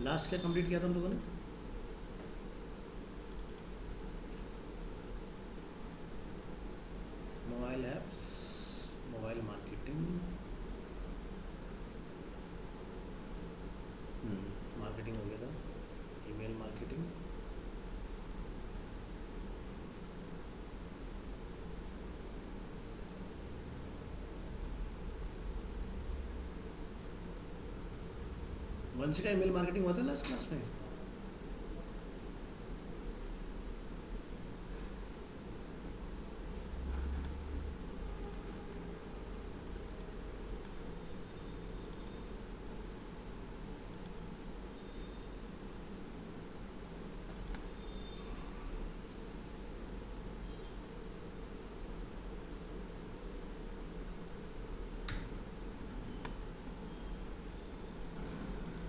Last क्या complete किया था हम लोगों ने? Mobile apps, mobile marketing, marketing हो गया था, ईमेल मार्केटिंग, वंश का ईमेल मार्केटिंग हुआ था लास्ट क्लास में।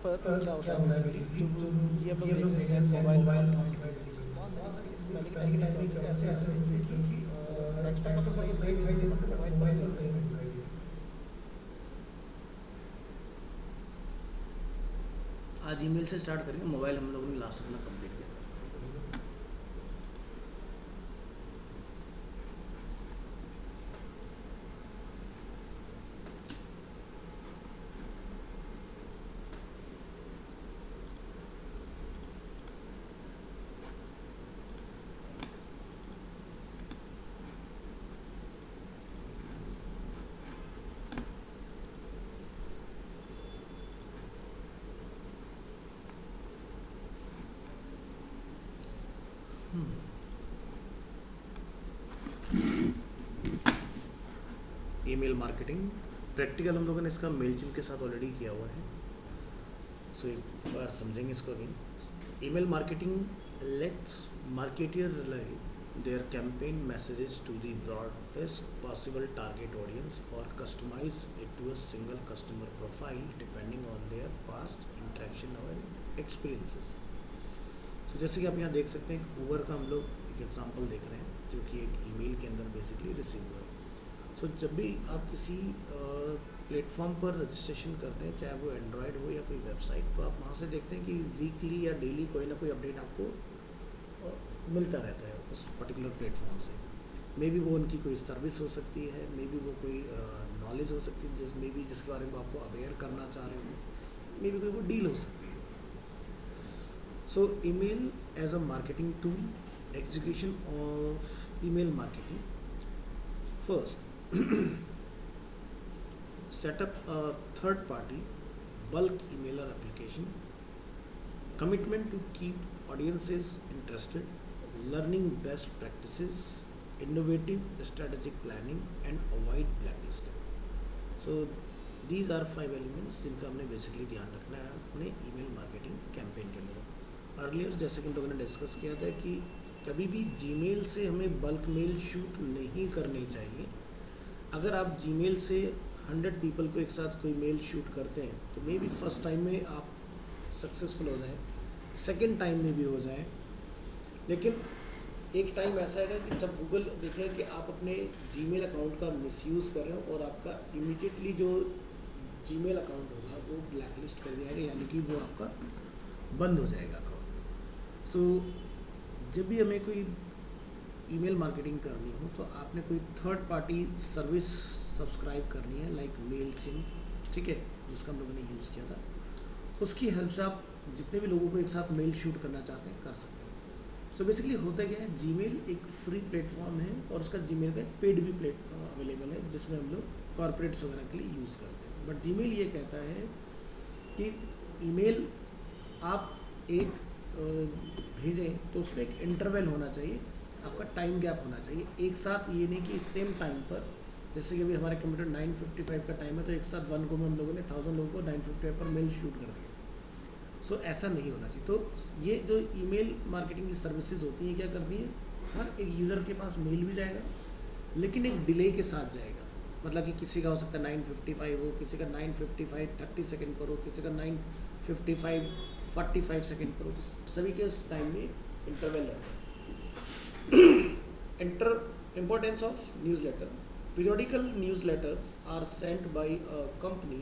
पता क्या होता है बेसिकली, जो ये हम लोग देखते हैं मोबाइल डिवाइस बहुत सारी पहले के टाइम में ऐसे ऐसे होते थे कि डेस्कटॉप पर तो सब सही दिखाई देता था, मोबाइल पर सही नहीं दिखाई देता। आज ईमेल से स्टार्ट करेंगे, मोबाइल हम लोगों ने लास्ट अपना कंप्लीट किया था। ईमेल मार्केटिंग प्रैक्टिकल हम लोगों ने इसका मेलचिम के साथ ऑलरेडी किया हुआ है, सो एक बार समझेंगे इसको again. Email marketing let's marketeer rely their campaign messages to the broadest possible target audience or customize it to a single customer profile depending on their past interaction or experiences. So जैसे कि आप यहाँ देख सकते हैं Uber का हम लोग एक एग्जांपल देख रहे हैं जो कि एक ईमेल के अंदर बेसिकली रिसीव हुआ है। सो जब भी आप किसी प्लेटफॉर्म पर रजिस्ट्रेशन करते हैं, चाहे वो एंड्रॉयड हो या कोई वेबसाइट, तो आप वहाँ से देखते हैं कि वीकली या डेली कोई ना कोई अपडेट आपको मिलता रहता है उस पर्टिकुलर प्लेटफॉर्म से। मे बी वो उनकी कोई सर्विस हो सकती है, मे बी वो कोई नॉलेज हो सकती है, मे बी जिसके बारे में आपको अवेयर करना चाह रहे हो, मे बी कोई वो डील हो सकती है। So email as a marketing tool, execution of email marketing. First, setup a third party bulk emailer application, commitment to keep audiences interested, learning best practices, innovative strategic planning and avoid blacklisting. So these are 5 elements जिनका हमने basically ध्यान रखना है अपने email marketing campaign के अंदर। Earlier जैसे कि हम लोगों ने डिस्कस किया था कि कभी भी जीमेल से हमें बल्क मेल शूट नहीं करनी चाहिए। अगर आप जीमेल से 100 पीपल को एक साथ कोई मेल शूट करते हैं तो मे बी फर्स्ट टाइम में आप सक्सेसफुल हो जाएं, सेकेंड टाइम में भी हो जाएं, लेकिन एक टाइम ऐसा आएगा कि जब गूगल देखेगा कि आप अपने जीमेल अकाउंट का मिसयूज़ कर रहे हो और आपका इमीडिएटली जो जीमेल अकाउंट होगा वो ब्लैकलिस्ट कर दिया जाएगा, यानी कि वो आपका बंद हो जाएगा अकाउंट। सो जब भी हमें कोई ईमेल मार्केटिंग करनी हो तो आपने कोई थर्ड पार्टी सर्विस सब्सक्राइब करनी है, लाइक मेलचिम, ठीक है, जिसका हम लोगों ने यूज़ किया था। उसकी हेल्प से आप जितने भी लोगों को एक साथ मेल शूट करना चाहते हैं कर सकते हैं। सो बेसिकली होता क्या है, जीमेल एक फ्री प्लेटफॉर्म है और उसका जीमेल का एक पेड भी प्लेटफॉर्म अवेलेबल है जिसमें हम लोग कॉर्पोरेट्स वगैरह के लिए यूज़ करते हैं। बट जीमेल ये कहता है कि ईमेल आप एक भेजें तो उसमें एक इंटरवल होना चाहिए, आपका टाइम गैप होना चाहिए। एक साथ ये नहीं कि सेम टाइम पर, जैसे कि अभी हमारे कंप्यूटर 9:55 का टाइम है तो एक साथ 1 को हम लोगों ने 1000 लोगों को 9:55 पर मेल शूट कर दिया। सो ऐसा नहीं होना चाहिए। तो ये जो ईमेल मार्केटिंग की सर्विसेज होती हैं क्या करती हैं, हर एक यूज़र के पास मेल भी जाएगा लेकिन एक डिले के साथ जाएगा। मतलब कि किसी का हो सकता है 9:55 हो, किसी का 9:55 30 सेकेंड पर हो, किसी का 9:55 45 सेकेंड पर हो, तो सभी के टाइम में इंटरवल रहता है। Importance of newsletter. Periodical newsletters are sent by a company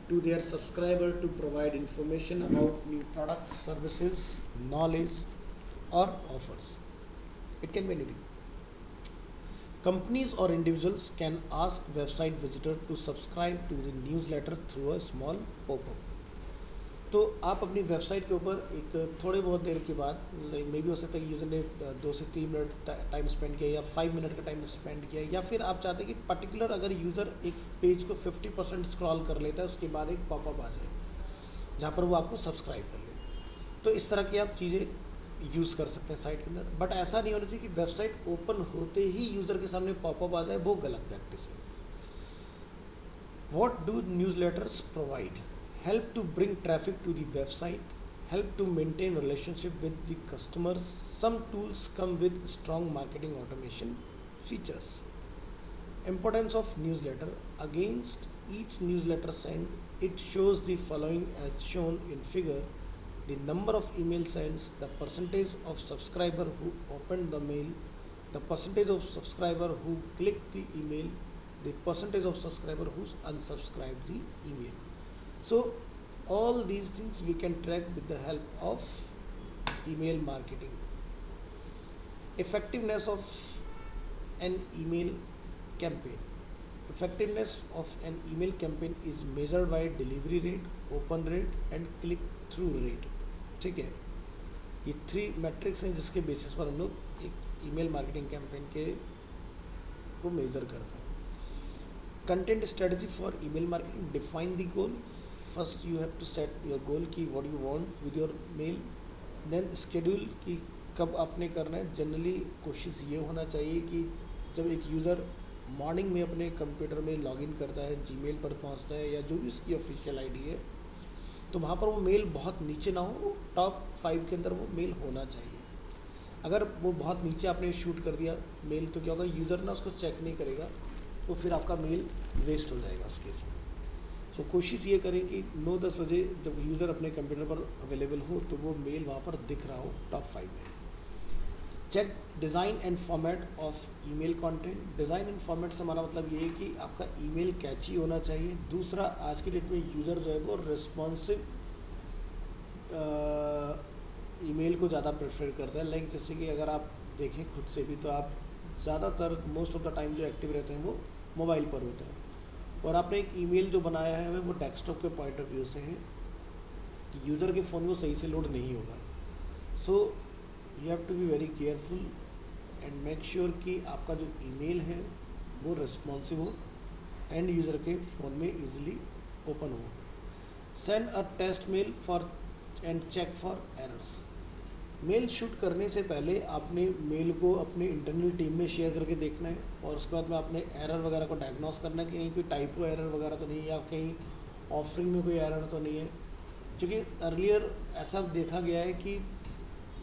to their subscriber to provide information about new products, services, knowledge, or offers. It can be anything. Companies or individuals can ask website visitor to subscribe to the newsletter through a small pop-up. तो आप अपनी website के ऊपर एक थोड़े बहुत देर के बाद, मे भी हो सकता है कि यूज़र ने 2 से 3 मिनट टाइम स्पेंड किया या 5 मिनट का टाइम स्पेंड किया, या फिर आप चाहते हैं कि पर्टिकुलर अगर यूज़र एक पेज को 50% स्क्रॉल कर लेता है उसके बाद एक पॉपअप आ जाए जहाँ पर वो आपको सब्सक्राइब कर ले। तो इस तरह की आप चीज़ें यूज़ कर सकते हैं साइट के अंदर। बट ऐसा नहीं होना चाहिए कि वेबसाइट ओपन होते ही यूज़र के सामने पॉपअप आ जाए, वो गलत प्रैक्टिस है। What do news letters provide? Help to bring traffic to the website, help to maintain relationship with the customers. Some tools come with strong marketing automation features. Importance of newsletter. Against each newsletter sent, it shows the following as shown in figure: the number of email sends, the percentage of subscriber who opened the mail, the percentage of subscriber who clicked the email, the percentage of subscriber who unsubscribed the email. So all these things we can track with the help of email marketing. Effectiveness of an email campaign. Effectiveness of an email campaign is measured by delivery rate, open rate and click through rate. ठीक है, ये 3 matrix हैं जिसके basis पर हम लोग एक email marketing campaign के को मेजर करते हैं। Content strategy for email marketing. Define the goal. First you have to set your goal की what you want with your mail. Then schedule कि कब आपने करना है. जनरली कोशिश ये होना चाहिए कि जब एक यूज़र मॉर्निंग में अपने कंप्यूटर में लॉगिन करता है, जीमेल पर पहुंचता है या जो भी उसकी ऑफिशियल आईडी है, तो वहाँ पर वो मेल बहुत नीचे ना हो, टॉप 5 के अंदर वो मेल होना चाहिए. अगर वो बहुत नीचे आपने शूट कर दिया मेल तो क्या होगा, यूज़र ना उसको चेक नहीं करेगा, तो फिर आपका मेल वेस्ट हो जाएगा उस केस में. तो कोशिश ये करें कि 9-10 बजे जब यूज़र अपने कंप्यूटर पर अवेलेबल हो तो वो मेल वहाँ पर दिख रहा हो टॉप 5 में. Check design and format of email content. Design and format से हमारा मतलब ये है कि आपका ईमेल कैची होना चाहिए. दूसरा, आज की डेट में यूज़र जो है वो रिस्पॉन्सिव ईमेल को ज़्यादा प्रेफर करता है. लाइक जैसे कि अगर आप देखें खुद से भी तो आप ज़्यादातर मोस्ट ऑफ द टाइम जो एक्टिव रहते हैं वो मोबाइल पर होते हैं, और आपने एक ईमेल जो बनाया है वो डेस्कटॉप के पॉइंट ऑफ व्यू से है, यूज़र के फ़ोन को सही से लोड नहीं होगा. So you have to be very careful and make sure कि आपका जो ईमेल है वो रिस्पॉन्सिव हो एंड यूज़र के फ़ोन में ईजिली ओपन हो. Send a test mail for and check for errors. Mail shoot करने से पहले आपने मेल को अपने इंटरनल टीम में शेयर करके देखना है, और उसके बाद में आपने एरर वगैरह को डायग्नोस करना है कि कहीं कोई टाइपो एरर वगैरह तो नहीं है, या कहीं ऑफरिंग में कोई एरर तो नहीं है. क्योंकि अर्लियर ऐसा देखा गया है कि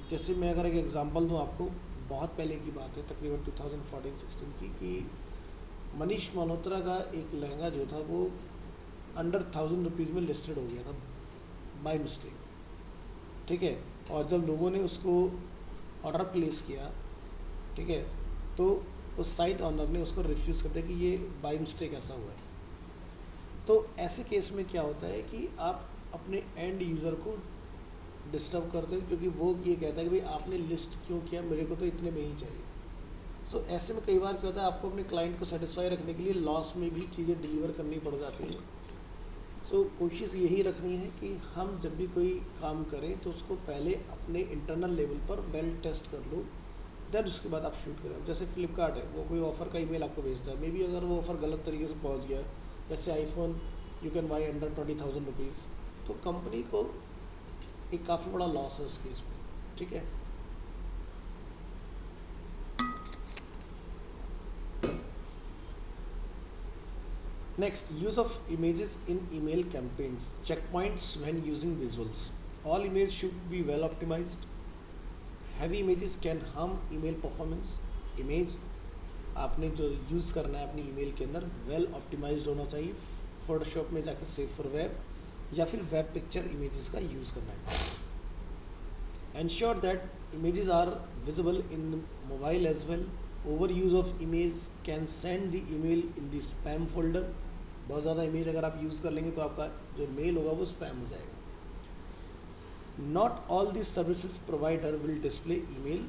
जैसे मैं अगर एक एग्जांपल दूं आपको, बहुत पहले की बात है, तकरीबन 2014-16 की, कि मनीष मल्होत्रा का एक लहंगा जो था वो अंडर 1000 रुपीज़ में लिस्टेड हो गया था बाय मिस्टेक. ठीक है, और जब लोगों ने उसको ऑर्डर प्लेस किया, ठीक है, तो उस साइट ऑनर ने उसको रिफ्यूज़ कर दिया कि ये बाय मिस्टेक ऐसा हुआ है. तो ऐसे केस में क्या होता है कि आप अपने एंड यूज़र को डिस्टर्ब करते हैं, क्योंकि वो ये कहता है कि भाई आपने लिस्ट क्यों किया, मेरे को तो इतने में ही चाहिए. सो ऐसे में कई बार क्या होता है, आपको अपने क्लाइंट को सेटिस्फाई रखने के लिए लॉस में भी चीज़ें डिलीवर करनी पड़ जाती हैं. सो कोशिश यही रखनी है कि हम जब भी कोई काम करें तो उसको पहले अपने इंटरनल लेवल पर वेल टेस्ट कर लो, देन उसके बाद आप शूट करें. जैसे फ्लिपकार्ट है, वो कोई ऑफ़र का ईमेल आपको भेजता है, मे बी अगर वो ऑफ़र गलत तरीके से पहुंच गया, जैसे iPhone you can buy under 20,000 rupees, तो कंपनी को एक काफ़ी बड़ा लॉस है उस केस में. ठीक है, next, use of images in email campaigns. Checkpoints when using visuals. All images should be well optimized. Heavy images can harm email performance. Image आपने जो यूज़ करना है अपनी ईमेल के अंदर वेल ऑप्टिमाइज्ड होना चाहिए. फोटोशॉप में जाकर सेव फॉर वेब या फिर वेब पिक्चर इमेजेस का यूज़ करना है. Ensure that images are visible in mobile as well. Overuse of image can send the email in the spam folder. बहुत ज़्यादा इमेज अगर आप यूज़ कर लेंगे तो आपका जो मेल होगा वो स्पैम हो जाएगा। Not all this services provider will display email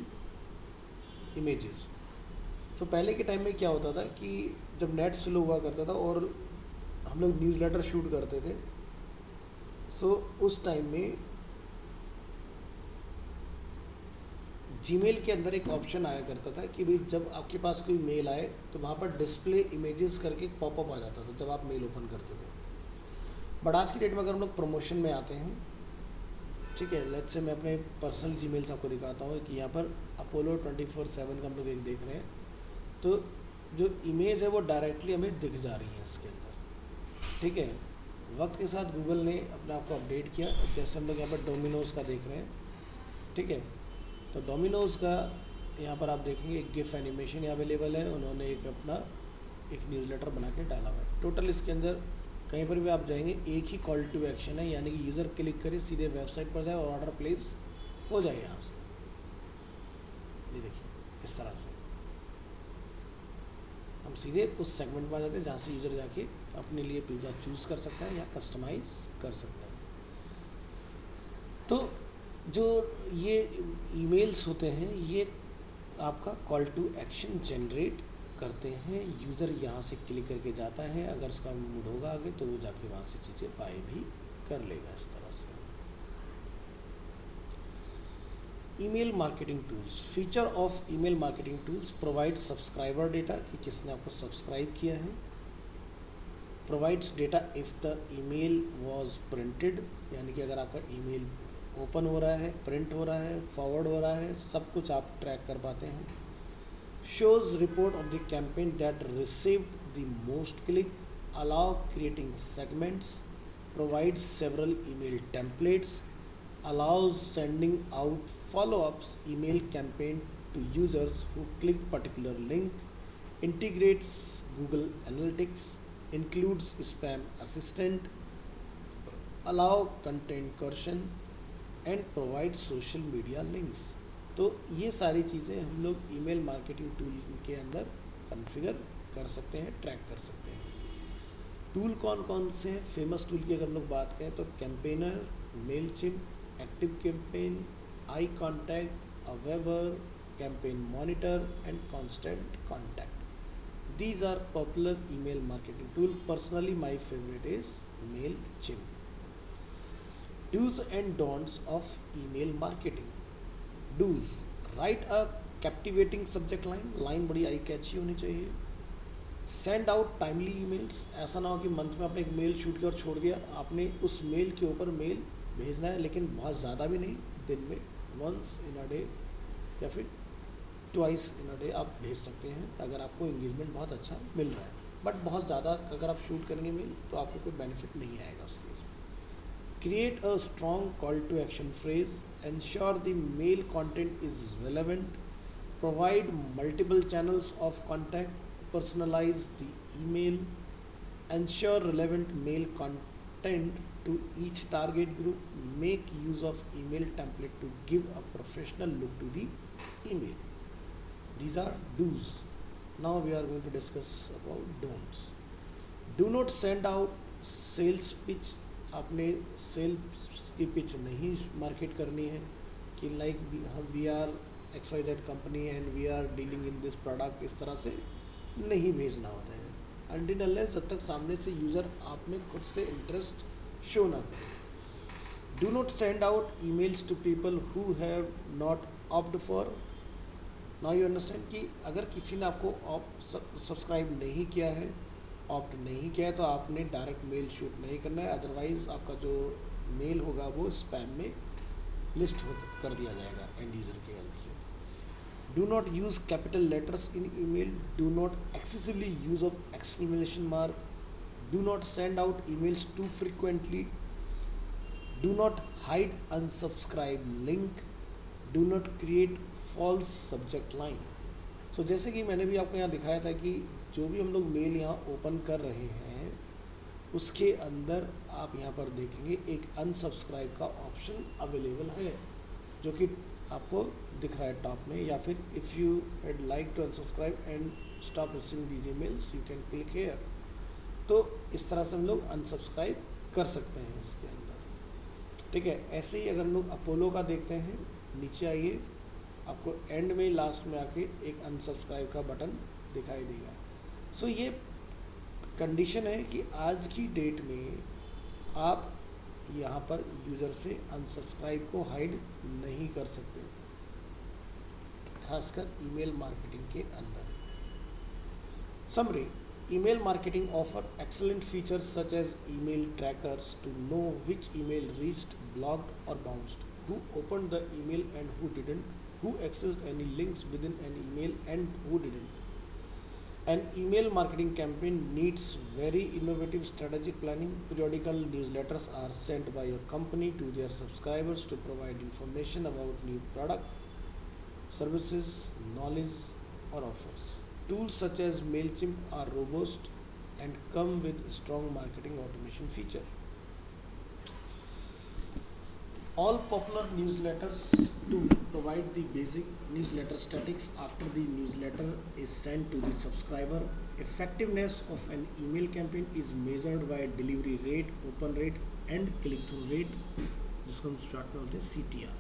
images. So पहले के टाइम में क्या होता था कि जब नेट स्लो हुआ करता था और हम लोग न्यूज़लेटर शूट करते थे, सो उस टाइम में जीमेल के अंदर एक ऑप्शन आया करता था कि भाई जब आपके पास कोई मेल आए तो वहाँ पर डिस्प्ले इमेजेस करके एक पॉपअप आ जाता था जब आप मेल ओपन करते थे। बट आज की डेट में अगर हम लोग प्रमोशन में आते हैं, ठीक है, लेट्स से मैं अपने पर्सनल जीमेल्स आपको दिखाता हूँ कि यहाँ पर अपोलो 24/7 का हम लोग एक देख रहे हैं, तो जो इमेज है वो डायरेक्टली हमें दिख जा रही है इसके अंदर, ठीक है। वक्त के साथ गूगल ने अपने आप को अपडेट किया, जैसे हम लोग यहाँ पर डोमिनोज़ का देख रहे हैं, ठीक है, तो डोमिनोज़ का यहाँ पर आप देखेंगे एक गिफ एनिमेशन यहाँ अवेलेबल है, उन्होंने एक अपना एक न्यूज़लेटर बना के डाला हुआ है। टोटल इसके अंदर कहीं पर भी आप जाएंगे एक ही कॉल टू एक्शन है, यानी कि यूज़र क्लिक करे सीधे वेबसाइट पर जाए और ऑर्डर प्लेस हो जाए यहाँ से। ये देखिए इस तरह से हम सीधे उस सेगमेंट में आ जाते हैं जहाँ से यूज़र जाके अपने लिए पिज़्ज़ा चूज़ कर सकता है या कस्टमाइज़ कर सकता है। तो जो ये ईमेल्स होते हैं ये आपका कॉल टू एक्शन जनरेट करते हैं, यूज़र यहाँ से क्लिक करके जाता है, अगर उसका मूड होगा आगे तो वो जाके वहाँ से चीज़ें बाय भी कर लेगा इस तरह से। Email marketing tools, feature of email marketing tools provide subscriber data कि किसने आपको सब्सक्राइब किया है, provides data if the email was printed, यानी कि अगर आपका ईमेल ओपन हो रहा है, प्रिंट हो रहा है, फॉरवर्ड हो रहा है, सब कुछ आप ट्रैक कर पाते हैं। shows report of the campaign that received the most click, allow creating segments, provides several email templates, allows sending out follow-ups email campaign to users who click particular link, integrates Google Analytics, includes spam assistant, allow content curation and provides social media links। तो ये सारी चीज़ें हम लोग email marketing tool के अंदर configure कर सकते हैं, ट्रैक कर सकते हैं। टूल कौन कौन से हैं? फेमस टूल की अगर हम लोग बात करें तो Campaigner, Mailchimp, ActiveCampaign, iContact, AWeber, Campaign Monitor and Constant Contact. These are popular email marketing tool. Personally my favourite is Mailchimp. Dos and don'ts of email marketing. Dos, write a captivating subject line, line बड़ी eye कैची होनी चाहिए। Send out timely emails, ऐसा ना हो कि month में आपने एक मेल शूट किया और छोड़ दिया, आपने उस मेल के ऊपर मेल भेजना है, लेकिन बहुत ज़्यादा भी नहीं, दिन में वंस इन अ डे या फिर ट्वाइस इन अ डे आप भेज सकते हैं अगर आपको इंगेजमेंट बहुत अच्छा मिल रहा है। बट बहुत ज़्यादा अगर आप शूट करेंगे मेल तो आपको कोई बेनिफिट नहीं आएगा उस केस में। Create a strong call to action phrase, ensure the mail content is relevant, provide multiple channels of contact, personalize the email, ensure relevant mail content to each target group, make use of email template to give a professional look to the email. These are do's. Now we are going to discuss about don'ts. Do not send out sales pitch, आपने sales की pitch नहीं market करनी है कि like we are XYZ company and we are dealing in this product, इस तरह से नहीं भेजना होता है अनटिल अनलेस जब तक सामने से यूज़र आप में खुद से इंटरेस्ट शो ना करे। Do not send out emails to people who have not opt for. Now you understand कि अगर किसी ने आपको सब्सक्राइब नहीं किया है, ऑप्ट नहीं किया है, तो आपने डायरेक्ट मेल शूट नहीं करना है, अदरवाइज़ आपका जो मेल होगा वो स्पैम में लिस्ट कर दिया जाएगा एंड यूज़र की हेल्प से। Do not use capital letters in email, do not excessively use of exclamation mark, do not send out emails too frequently, do not hide unsubscribe link, do not create false subject line. So जैसे कि मैंने भी आपको यहाँ दिखाया था कि जो भी हम लोग मेल यहाँ ओपन कर रहे हैं उसके अंदर आप यहाँ पर देखेंगे एक अनसब्सक्राइब का ऑप्शन अवेलेबल है जो कि आपको दिख रहा है टॉप में, या फिर if you would like to unsubscribe and stop receiving these emails you can click here. तो इस तरह से हम लोग अनसब्सक्राइब कर सकते हैं इसके अंदर। ठीक है, ऐसे ही अगर हम लोग अपोलो का देखते हैं, नीचे आइए, आपको एंड में लास्ट में आके एक अनसब्सक्राइब का बटन दिखाई देगा। सो ये कंडीशन है कि आज की डेट में आप यहाँ पर यूज़र से अनसब्सक्राइब को हाइड नहीं कर सकते, खासकर ईमेल मार्केटिंग के अंदर। Summary, email marketing offer excellent features such as email trackers to know which email reached, blocked or bounced, who opened the email and who didn't, who accessed any links within an email and who didn't. An email marketing campaign needs very innovative strategic planning. Periodical newsletters are sent by your company to their subscribers to provide information about new product, services, knowledge or offers. Tools such as MailChimp are robust and come with strong marketing automation feature. All popular newsletters to provide the basic newsletter statistics after the newsletter is sent to the subscriber. Effectiveness of an email campaign is measured by delivery rate, open rate and click-through rate, जिसको हम start में बोलते हैं CTR.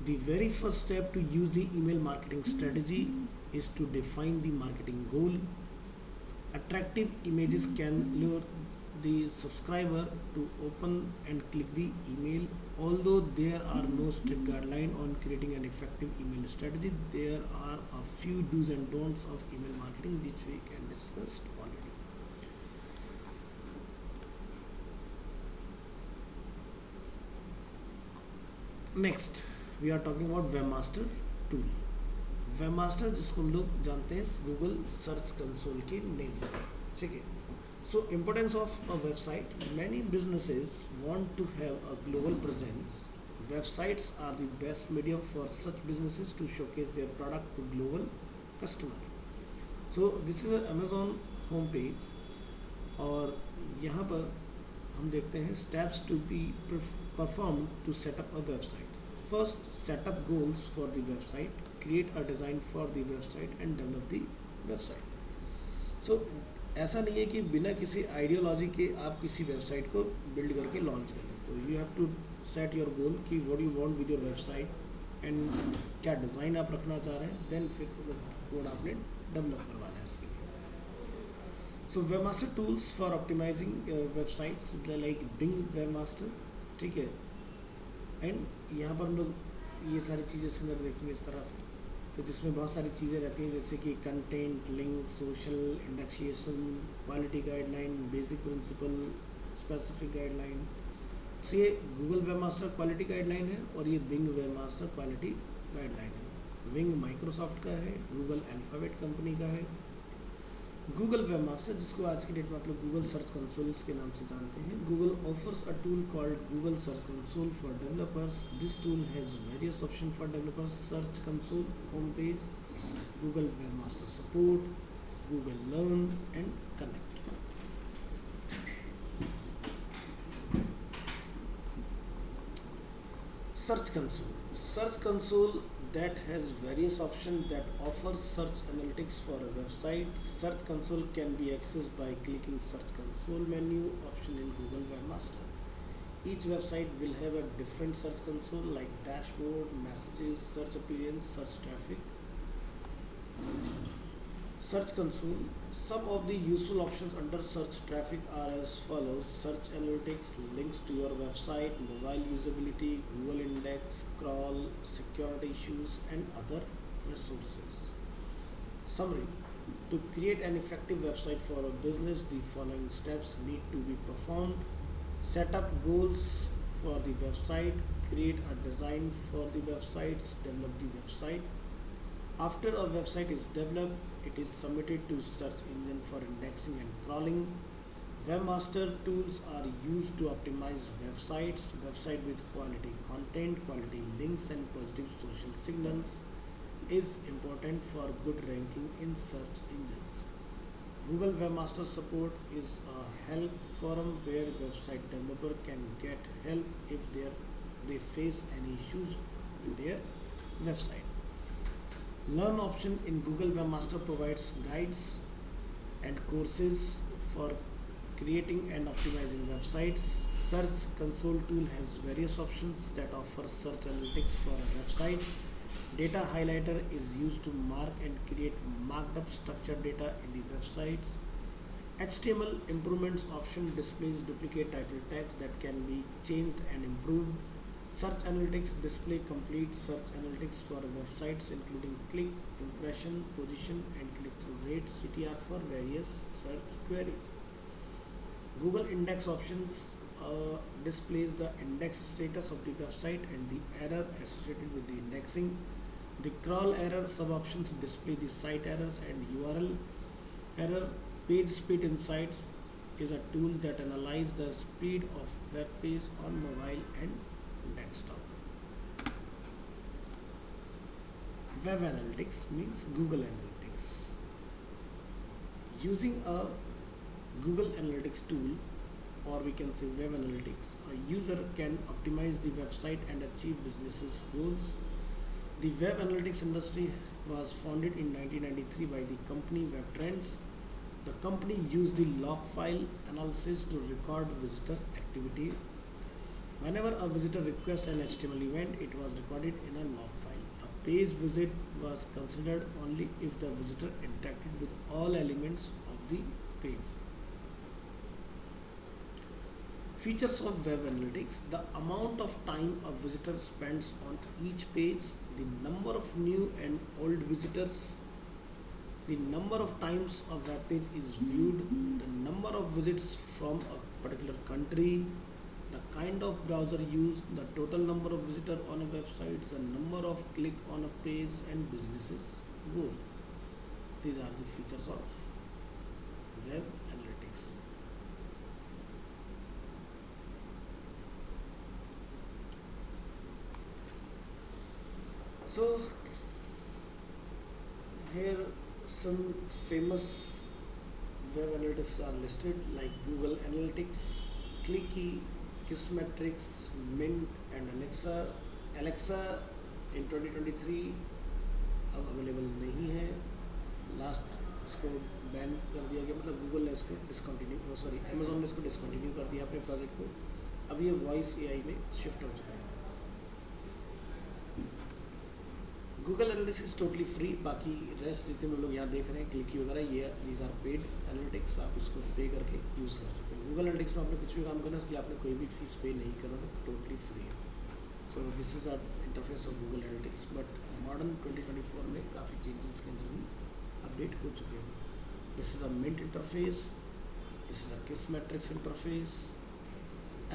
The very first step to use the email marketing strategy is to define the marketing goal. Attractive images can lure the subscriber to open and click the email. Although there are no strict guidelines on creating an effective email strategy, there are a few do's and don'ts of email marketing which we can discuss already. Next, we are talking about Webmaster tool. Webmaster जिसको हम लोग जानते हैं Google search console के name से, ठीक है। So importance of a website. Many businesses want to have a global presence. Websites are the best medium for such businesses to showcase their product to global customer. So this is an Amazon home page और यहाँ पर हम देखते हैं steps to be performed to set up a website. First, set up goals for the website. Create a design for the website and develop the website. So ऐसा नहीं है कि बिना किसी आइडियोलॉजी के आप किसी वेबसाइट को बिल्ड करके लॉन्च कर लें। तो you have to set your goal कि what you want with your website and क्या डिज़ाइन आप रखना चाह रहे हैं, देन फिर कोड आपने डेवलप करवाना है इसके लिए। So webmaster tools for optimising websites like Bing webmaster, ठीक है। एंड यहाँ पर हम लोग ये सारी चीज़ें इसके अंदर देखेंगे इस तरह से, तो जिसमें बहुत सारी चीज़ें रहती हैं जैसे कि content, link, social, indexation, quality guideline, basic principle, specific guideline. तो ये गूगल वेबमास्टर क्वालिटी गाइडलाइन है और ये बिंग वेबमास्टर क्वालिटी गाइडलाइन है। विंग माइक्रोसॉफ्ट का है, गूगल अल्फ़ाबेट कंपनी का है। गूगल वेबमास्टर जिसको आज की डेट में आप लोग गूगल सर्च कंसोल्स के नाम से जानते हैं। Google offers a tool called Google search console for developers. This tool has various option for developers. Search console, home page, Google webmaster support, Google learn and connect. Search console that has various options that offers search analytics for a website. Search console can be accessed by clicking search console menu option in Google Webmaster. Each website will have a different search console like dashboard, messages, search appearance, search traffic. Search console. Some of the useful options under search traffic are as follows: search analytics, links to your website, mobile usability, Google index, crawl, security issues and other resources. Summary: to create an effective website for a business, the following steps need to be performed. Set up goals for the website, create a design for the website, develop the website. After a website is developed, it is submitted to search engine for indexing and crawling. Webmaster tools are used to optimize websites. Website with quality content, quality links and positive social signals is important for good ranking in search engines. Google Webmaster Support is a help forum where website developer can get help if they face any issues with their website. Learn option in Google Webmaster provides guides and courses for creating and optimizing websites. Search console tool has various options that offer search analytics for a website. Data highlighter is used to mark and create marked up structured data in the websites. HTML improvements option displays duplicate title tags that can be changed and improved. Search analytics display complete search analytics for websites including click, impression, position and click-through rate (CTR) for various search queries. Google Index options displays the index status of the website and the error associated with the indexing. The crawl error sub-options display the site errors and URL error. Page speed insights is a tool that analyzes the speed of web page on mobile and desktop. Web analytics means Google Analytics. Using a Google Analytics tool, or we can say web analytics, a user can optimize the website and achieve business goals. The web analytics industry was founded in 1993 by the company WebTrends. The company used the log file analysis to record visitor activity. Whenever a visitor requests an HTML event, it was recorded in a log file. A page visit was considered only if the visitor interacted with all elements of the page. Features of web analytics: the amount of time a visitor spends on each page, the number of new and old visitors, the number of times a web page is viewed, the number of visits from a particular country, the kind of browser used, the total number of visitors on a website, the number of click on a page and businesses goal. These are the features of web analytics. So here some famous web analytics are listed like Google Analytics, Clicky, Kissmetrics, Mint and Alexa. Alexa in 2023 अब available नहीं है. Last इसको ban कर दिया गया, मतलब Google ने इसको डिसकंटिन्यू, सॉरी अमेजोन ने इसको डिसकंटिन्यू कर दिया अपने प्रोजेक्ट को. अब ये वॉइस एआई में शिफ्ट हो चुका है. Google analytics is totally free. बाकी रेस्ट जितने भी लोग यहाँ देख रहे हैं क्लिकी वगैरह, ये दीज आर पेड एनालिटिक्स. आप इसको पे करके यूज़ कर सकते हैं. गूगल एनालिटिक्स में आपने कुछ भी काम करना है उसके लिए आपने कोई भी फीस पे नहीं करना, तो टोटली फ्री है. So this is our interface of Google Analytics. But modern 2024 में काफ़ी चेंजेस के अंदर भी अपडेट हो चुके हैं. This is a Mint interface, this is a Kissmetrics interface.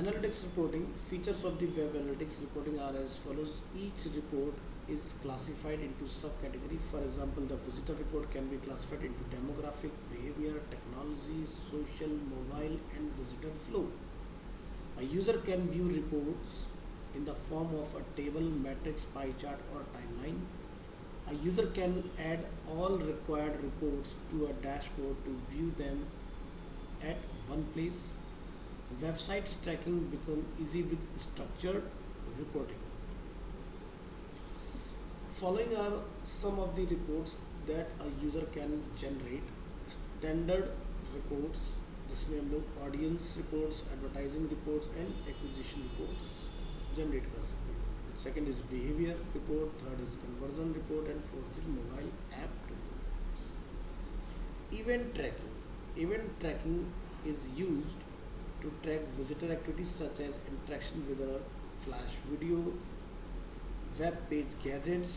Analytics reporting. Features of the web analytics reporting are as follows. Each report is classified into subcategory. For example, the visitor report can be classified into demographic, behavior, technology, social, mobile, and visitor flow. A user can view reports in the form of a table, matrix, pie chart, or timeline. A user can add all required reports to a dashboard to view them at one place. Websites tracking become easy with structured reporting. Following are some of the reports that a user can generate. Standard reports, जिसमें हम लोग audience reports, advertising reports and acquisition reports generate कर सकते हैं. Second is behaviour report, third is conversion report and fourth is mobile app reports. Event tracking. Event tracking is used to track visitor activities such as interaction with a flash video, web page gadgets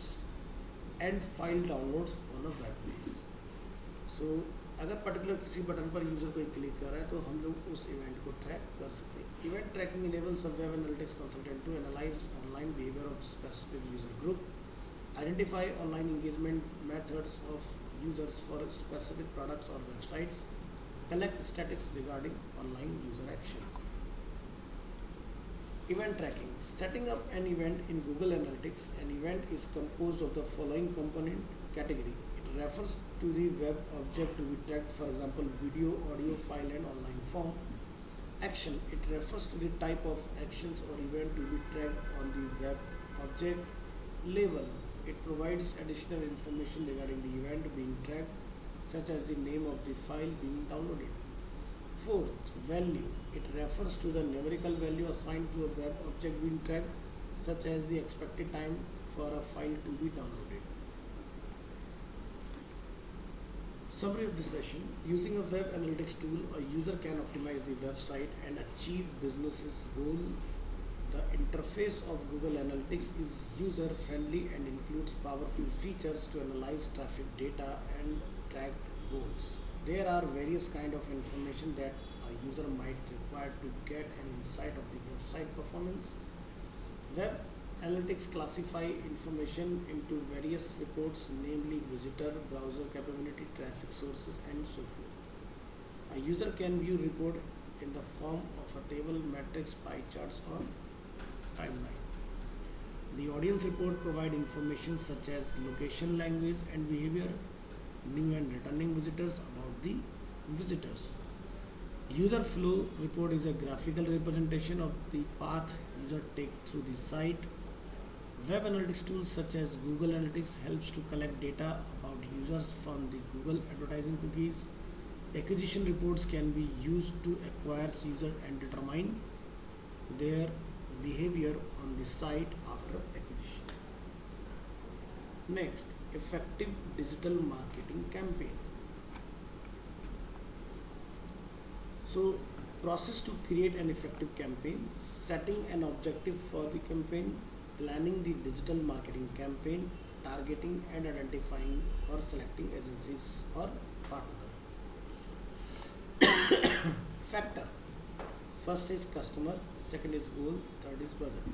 and file downloads on a web page. So अगर particular किसी button पर user कोई click कर रहा है तो हम लोग उस इवेंट को ट्रैक कर सकते हैं. Event tracking enables a web analytics consultant to analyze online behavior of specific user group, identify online engagement methods of users for specific products or websites, collect statistics regarding online user actions. Event tracking. Setting up an event in Google Analytics. An event is composed of the following component category. It refers to the web object to be tracked, for example, video, audio file and online form. Action. It refers to the type of actions or event to be tracked on the web object. Label. It provides additional information regarding the event being tracked. such as the name of the file being downloaded. Fourth, value. It refers to the numerical value assigned to a web object being tracked, such as the expected time for a file to be downloaded. Summary of this session: using a web analytics tool, a user can optimize the website and achieve business's goal. The interface of Google Analytics is user friendly and includes powerful features to analyze traffic data and track goals. There are various kinds of information that a user might require to get an insight of the website performance. Web analytics classify information into various reports, namely visitor, browser capability, traffic sources, and so forth. A user can view report in the form of a table, matrix, pie charts, or timeline. The audience report provide information such as location, language, and behavior, new and returning visitors, about the visitors. User flow report is a graphical representation of the path user take through the site. Web analytics tools such as Google Analytics helps to collect data about users from the Google advertising cookies. Acquisition reports can be used to acquire users and determine their behavior on the site after acquisition. Next, effective digital marketing campaign. So, process to create an effective campaign: setting an objective for the campaign, planning the digital marketing campaign, targeting and identifying or selecting agencies or partners. Factor: first is customer, second is goal, third is budget.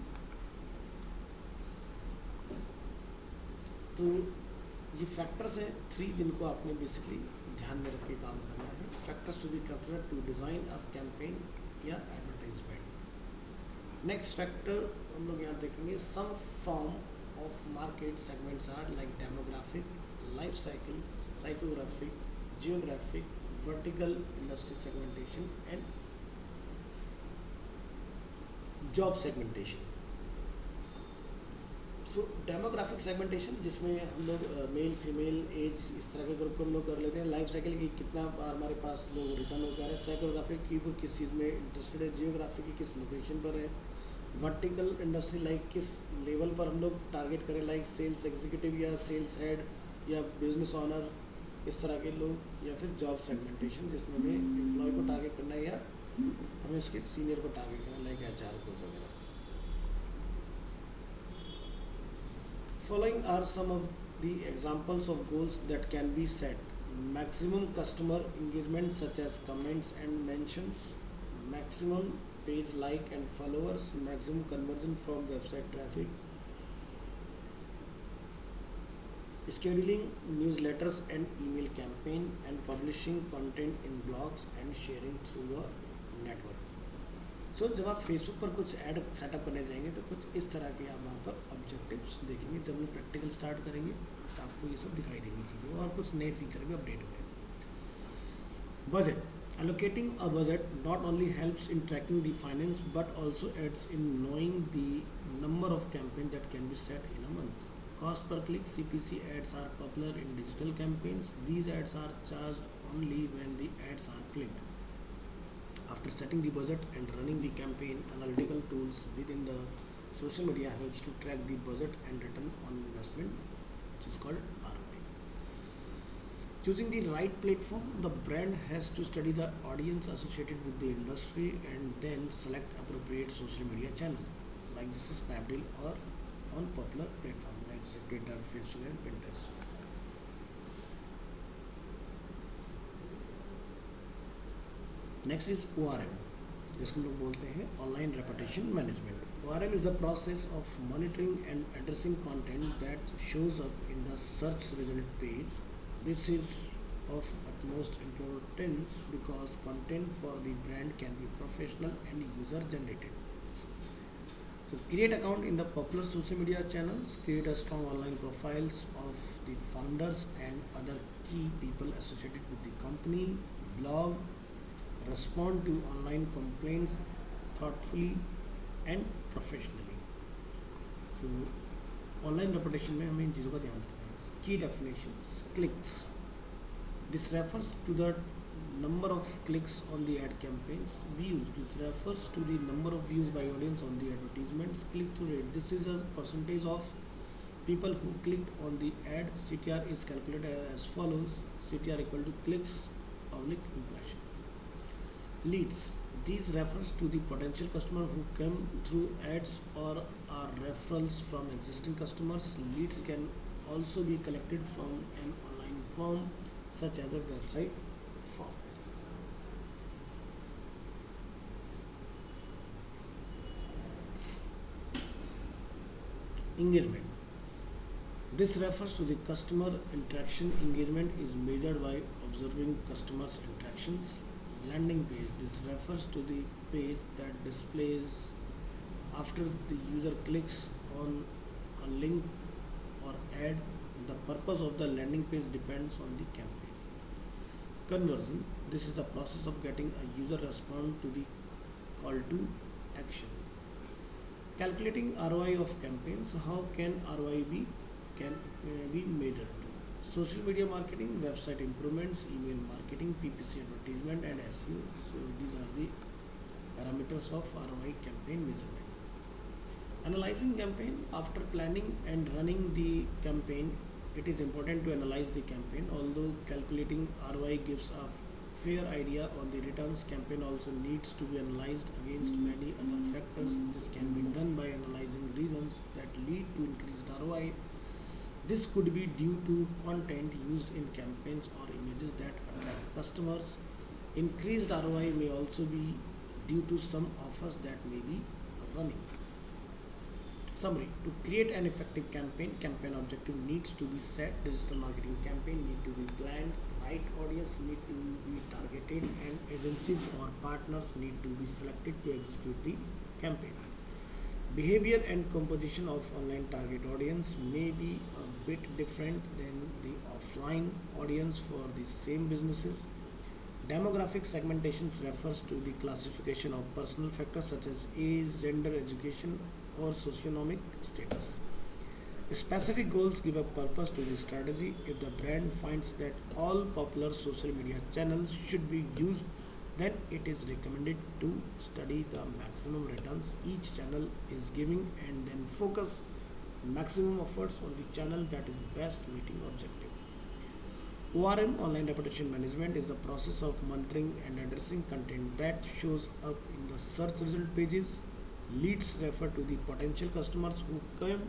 तो ये factors हैं 3 जिनको आपने basically ध्यान में रख के काम करना है. Factors to be considered to design a campaign या एडवर्टाइजमेंट. नेक्स्ट फैक्टर हम लोग यहाँ देखेंगे. Some form of market segments are like demographic, life cycle, psychographic, geographic, vertical industry segmentation and job segmentation. So demographic segmentation जिसमें हम लोग mail, female, as इस तरह के ग्रुप को हम लोग कर लेते हैं. लाइफ साइकिल की कितना बार हमारे पास लोग रिटर्न होकर आ रहे हैं. साइकोग्राफिक की वो किस चीज़ में इंटरेस्टेड है. जियोग्राफिक की किस लोकेशन पर है. वर्टिकल इंडस्ट्री लाइक किस लेवल पर हम लोग टारगेट करें, लाइक सेल्स एग्जीक्यूटिव या सेल्स हेड या बिजनेस ऑनर, इस तरह के लोग. या फिर जॉब सेगमेंटेशन जिसमें हमें एम्प्लॉय को टारगेट करना है या हमें उसके सीनियर को टारगेट करना है, लाइक HR को वगैरह. Following are some of the examples of goals that can be set: maximum customer engagement such as comments and mentions, maximum page like and followers, maximum conversion from website traffic, scheduling newsletters and email campaign, and publishing content in blogs and sharing through your network. सो जब आप Facebook पर कुछ add setup करने जाएंगे तो कुछ इस तरह के आप वहाँ पर ऑब्जेक्टिव्स देखेंगे. जब हम प्रैक्टिकल स्टार्ट करेंगे तो आपको ये सब दिखाई देंगी चीज़ें, और कुछ नए फीचर भी अपडेट हुए. Budget: allocating a budget not only helps in tracking the finance but also aids in knowing the number of campaigns that can be set in a month. Cost per click: CPC ads are popular in digital campaigns. These ads are charged only when the ads are clicked. After setting the budget and running the campaign, analytical tools within the social media helps to track the budget and return on investment, which is called ROI. Choosing the right platform: the brand has to study the audience associated with the industry and then select appropriate social media channel, like this is Snapdeal, or on popular platform like this is Twitter, Facebook, and Pinterest. Next is ORM, जिसको लोग बोलते हैं online reputation management. ORM is the process of monitoring and addressing content that shows up in the search result page. This is of utmost importance because content for the brand can be professional and user generated. So create account in the popular social media channels, create a strong online profiles of the founders and other key people associated with the company, blog, respond to online complaints thoughtfully and professionally. So online reputation में हमें इन चीज़ों का ध्यान रखना है. की definitions: clicks, This refers to the number of clicks on the ad campaigns. Views. This refers to the number of views by audience on the advertisements. Click-through rate. This is a percentage of people who clicked on the ad. CTR is calculated as follows. CTR equal to clicks, public impressions. Leads. These refers to the potential customer who come through ads or are referrals from existing customers. Leads can also be collected from an online form such as a website form. Engagement. This refers to the customer interaction. Engagement is measured by observing customers' interactions. Landing page. This refers to the page that displays after the user clicks on a link or ad. The purpose of the landing page depends on the campaign. Conversion. This is the process of getting a user respond to the call to action. Calculating ROI of campaigns. How can ROI be measured? Social media marketing, website improvements, email marketing, PPC advertisement, and SEO. So these are the parameters of ROI campaign measurement. Analyzing campaign. After planning and running the campaign, it is important to analyze the campaign. Although calculating ROI gives a fair idea on the returns, campaign also needs to be analyzed against many other factors. This can be done by analyzing reasons that lead to increased ROI. This could be due to content used in campaigns or images that attract customers. Increased ROI may also be due to some offers that may be running. Summary. To create an effective campaign objective needs to be set. Digital marketing campaign need to be planned. Right audience need to be targeted, and agencies or partners need to be selected to execute the campaign. Behavior and composition of online target audience may be a bit different than the offline audience for the same businesses. Demographic segmentations refers to the classification of personal factors such as age, gender, education, or socioeconomic status. Specific goals give a purpose to the strategy. If the brand finds that all popular social media channels should be used, then it is recommended to study the maximum returns each channel is giving and then focus maximum efforts on the channel that is best meeting objective. ORM, online reputation management, is the process of monitoring and addressing content that shows up in the search result pages. Leads refer to the potential customers who come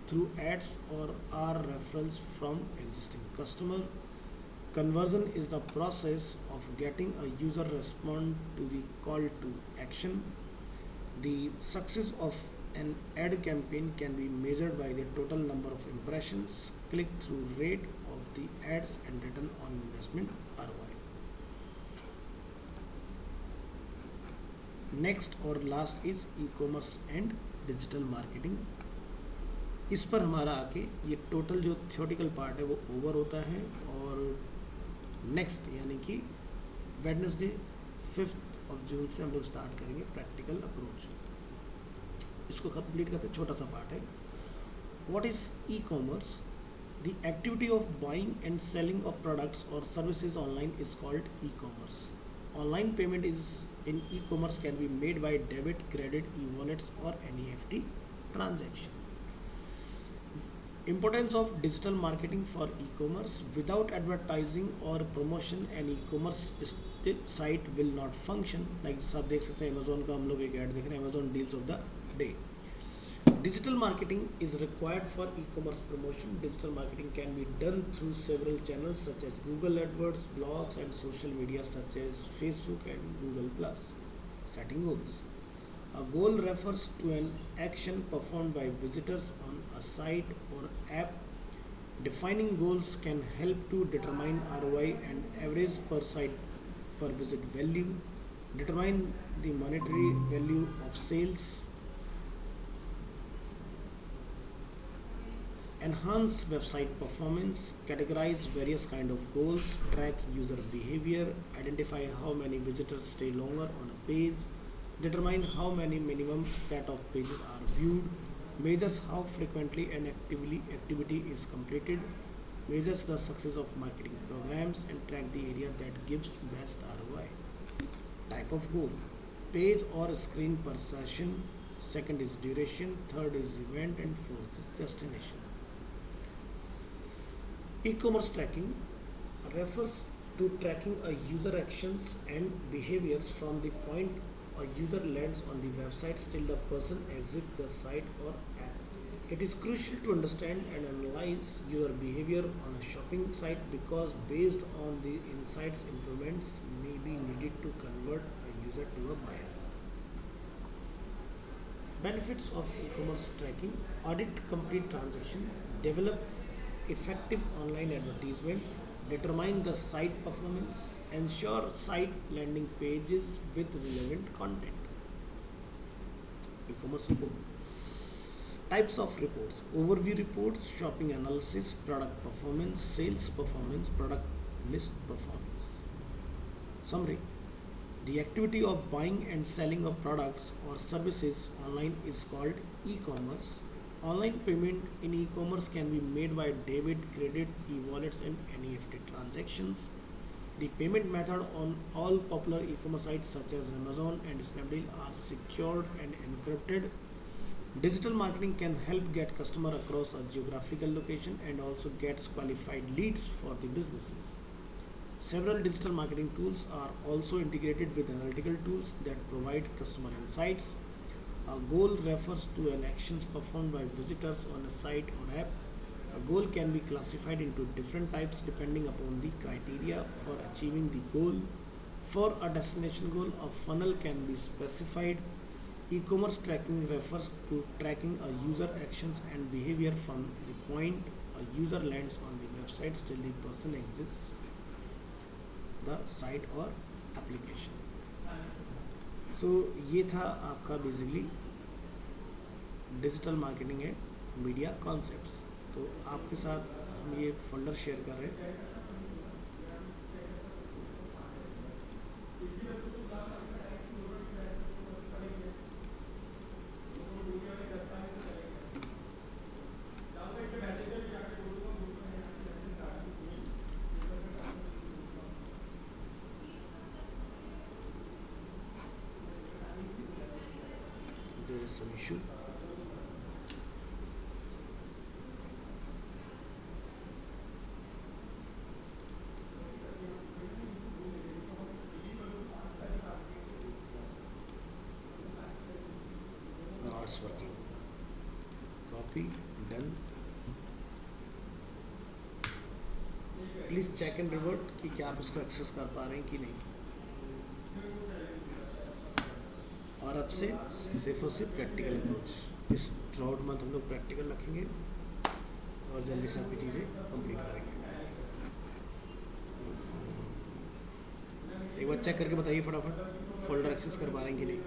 through ads or are referrals from existing customer. Conversion is the process of getting a user respond to the call to action. The success of an ad campaign can be measured by the total number of impressions, click-through rate of the ads, and return on investment ROI. Next और last is e commerce and digital marketing. इस पर हमारा आके ये total जो theoretical part है वो over होता है और नेक्स्ट यानी कि वेडनेसडे 5 जून से हम लोग स्टार्ट करेंगे प्रैक्टिकल अप्रोच. इसको कंप्लीट करते छोटा सा पार्ट है. What is e-commerce? The activity of buying and selling of products और services online is called e-commerce. Online payment is in e-commerce can be made by debit, credit, e-wallets or NEFT transaction. Importance of digital marketing for e-commerce. Without advertising or promotion, an e-commerce site will not function. Like जैसा आप देख सकते हैं Amazon का हम लोग एक add देख रहे हैं, Amazon deals of the day. Digital marketing is required for e-commerce promotion. Digital marketing can be done through several channels such as Google AdWords, blogs, and social media such as Facebook and Google+. Setting goals. A goal refers to an action performed by visitors on a site or app. Defining goals can help to determine ROI and average per site per visit value. Determine the monetary value of sales. Enhance website performance, categorize various kind of goals, track user behavior, identify how many visitors stay longer on a page, determine how many minimum set of pages are viewed, measures how frequently an activity is completed, measures the success of marketing programs and track the area that gives best ROI. Type of goal: page or screen per session. Second is duration. Third is event, and fourth is destination. E-commerce tracking refers to tracking a user actions and behaviors from the point a user lands on the website till the person exits the site or app. It is crucial to understand and analyze user behavior on a shopping site because based on the insights, improvements may be needed to convert a user to a buyer. Benefits of e-commerce tracking: audit complete transaction, develop effective online advertisement, determine the site performance, ensure site landing pages with relevant content. E-commerce report. Types of reports: overview reports, shopping analysis, product performance, sales performance, product list performance. Summary: the activity of buying and selling of products or services online is called e-commerce. Online payment in e-commerce can be made by debit, credit, e-wallets and NEFT transactions. The payment method on all popular e-commerce sites such as Amazon and Snapdeal are secured and encrypted. Digital marketing can help get customer across a geographical location and also gets qualified leads for the businesses. Several digital marketing tools are also integrated with analytical tools that provide customer insights. A goal refers to an actions performed by visitors on a site or app. A goal can be classified into different types depending upon the criteria for achieving the goal. For a destination goal, a funnel can be specified. E-commerce tracking refers to tracking a user actions and behavior from the point a user lands on the website till the person exits the site or application. सो ये था आपका basically digital marketing and media concepts. तो आपके साथ हम ये folder share कर रहे हैं. There is some issue. Now it's working. Copy, done. Please check and revert कि क्या आप इसको एक्सेस कर पा रहे हैं कि नहीं. और अब से सिर्फ और सिर्फ प्रैक्टिकल अप्रोच. इस थ्रू मंथ हम लोग प्रैक्टिकल रखेंगे और जल्दी से आपकी चीज़ें कंप्लीट करेंगे. एक बार चेक करके बताइए फटाफट फोल्डर एक्सेस कर पा रहे हैं कि नहीं.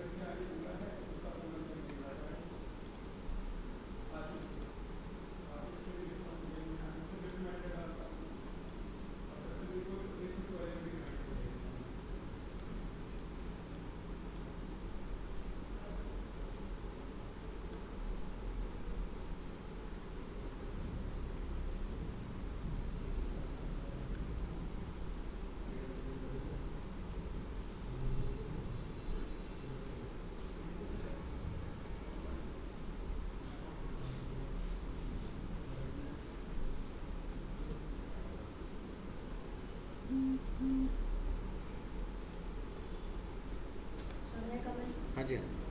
हाँ जी हाँ.